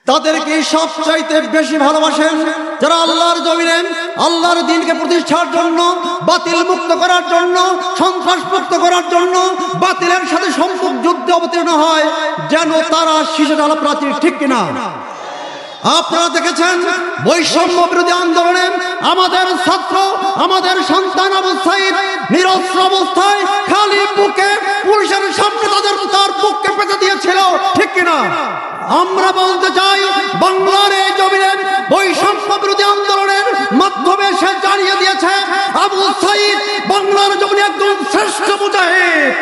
তাদেরকে সবচাইতে বেশি ভালোবাসেন যারা আল্লাহর জমিনে আল্লাহর দ্বীনকে প্রতিষ্ঠার জন্য, বাতিল মুক্ত করার জন্য, সন্ত্রাস মুক্ত করার জন্য বাতিলের সাথে সম্মুখ যুদ্ধে অবতীর্ণ হয়, যেন তারা শীষে ঢালা প্রাচীর, ঠিক কিনা? আপনারা দেখেছেন বৈষম্য বিরোধী আন্দোলনে আমাদের ছাত্র, আমাদের সন্তান আবু সাঈদ নিরস্ত্র অবস্থায় খালি বুকে পুলিশের সামনে তার বুককে পেতে দিয়েছিল, ঠিক কিনা? আমরা বলতে চাই, বাংলার এই জমিনে বৈষম্য বিরোধী আন্দোলনের মাধ্যমে সে জানিয়ে দিয়েছে আবু সাঈদ বাংলার জমিনে একজন শ্রেষ্ঠ মুজাহিদ।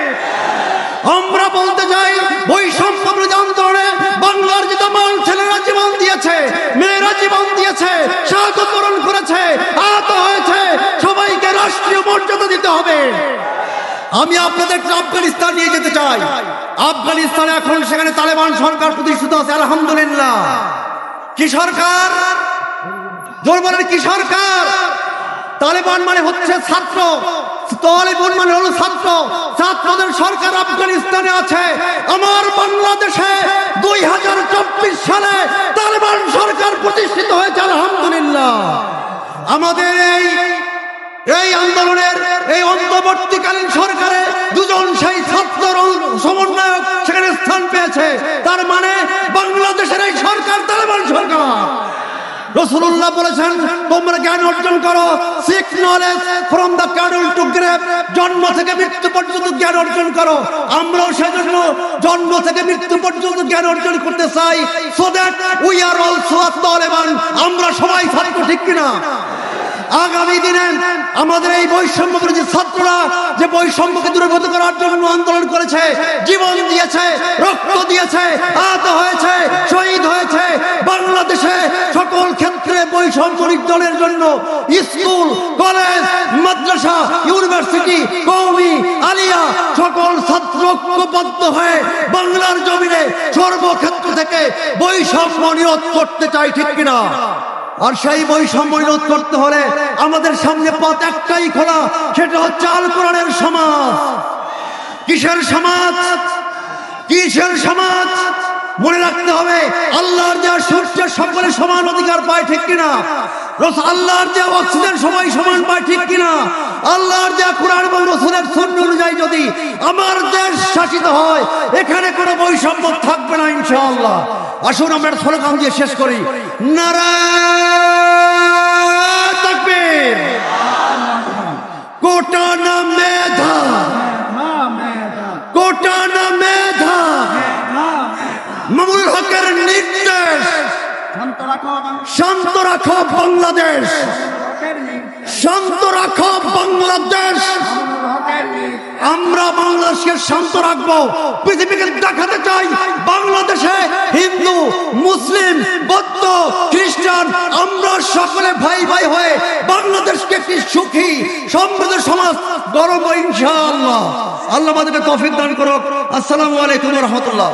আমরা বলতে চাই, বৈষম্য বিরোধী আন্দোলনে বাংলার যে তামাম ছেলেরা জীবন দিয়েছে, মেয়েরা জীবন দিয়েছে, শাহাদাত বরণ করেছে, আহত হয়েছে, সবাইকে রাষ্ট্রীয় মর্যাদা দিতে হবে। আমি আপনাদের আফগানিস্তান নিয়ে যেতে চাই। আফগানিস্তানে এখন সেখানে তালেবান সরকার প্রতিষ্ঠিত আছে, আলহামদুলিল্লাহ। কি সরকার? জোর বলেন, কি সরকার? তালেবান মানে হচ্ছে ছাত্র, তালেবান মানে হলো ছাত্র, ছাত্রদের সরকার আফগানিস্তানে আছে। আমার বাংলাদেশে 2024 সালে তালেবান সরকার প্রতিষ্ঠিত হয়েছে, আলহামদুলিল্লাহ। আমাদের এই আন্দোলনের এই অন্তর্বর্তীকালীন সরকারে দুজন সেই ছাত্র সমন্বয়ক সেখানে স্থান পেয়েছে। তার মানে বাংলাদেশের এই সরকার তালেবান সরকার। রাসূলুল্লাহ বলেছেন, তোমরা জ্ঞান অর্জন করো, seek knowledge from the cradle to grave, জন্ম থেকে মৃত্যু পর্যন্ত জ্ঞান অর্জন করো। আমরাও সেজন্য জন্ম থেকে মৃত্যু পর্যন্ত জ্ঞান অর্জন করতে চাই, so that we are also a Taliban. আমরা সবাই ছাত্র, ঠিক কিনা? আগামী দিনে আমাদের এই বৈষম্য বিরোধী ছাত্ররা যে বৈষম্যকে দূরীভূত করার জন্য আন্দোলন করেছে, জীবন দিয়েছে, রক্ত দিয়েছে, আহত হয়েছে, শহীদ হয়েছে, বাংলাদেশে সকল ক্ষেত্রে বৈষম্য নির্মূলের জন্য স্কুল, কলেজ, মাদ্রাসা, ইউনিভার্সিটি, কওমি, আলিয়া সকল ছাত্র ঐক্যবদ্ধ হয়ে বাংলার জমিনে সর্বক্ষেত্র থেকে বৈষম্য নিরোধ করতে চাই, ঠিক কিনা? আর সেই বৈষম্য নিরোধ করতে হলে আমাদের সামনে পথ একটাই খোলা, সেটা হচ্ছে আল কোরআনের সমাজ। কিসের সমাজ? কিসের সমাজ? মনে রাখতে হবে, আল্লাহর দেওয়া সূর্যের সকলে সমান অধিকার পায়, ঠিক কিনা? আল্লাহর দেওয়া অক্সিজেন সবাই সমান পায়, ঠিক কিনা? আল্লাহর দেওয়া কোরআন এবং রাসূলের সুন্নাহ অনুযায়ী যদি আমার দেশ শাসিত হয়, এখানে কোনো বৈষম্য থাকবে না ইনশাআল্লাহ। আসুন আমরা স্লোগান দিয়ে শেষ করি, নারায়ে তাকবীর, কোটা না মেধা, কোটা না মেধা, মামুনুল হকের নির্দেশ, শান্ত রাখো বাংলাদেশ, শান্ত রাখো বাংলাদেশ। আমরা বাংলাদেশকে শান্ত রাখবো, পৃথিবীকে দেখাতে চাই বাংলাদেশে হিন্দু, মুসলিম, বৌদ্ধ, খ্রিস্টান আমরা সকলে ভাই ভাই হয়ে বাংলাদেশকে একটি সুখী সমৃদ্ধ সমাজ গড়ব ইনশাআল্লাহ। আল্লাহ আমাদেরকে তৌফিক দান করুক। আসসালামু আলাইকুম ওয়া রাহমাতুল্লাহ।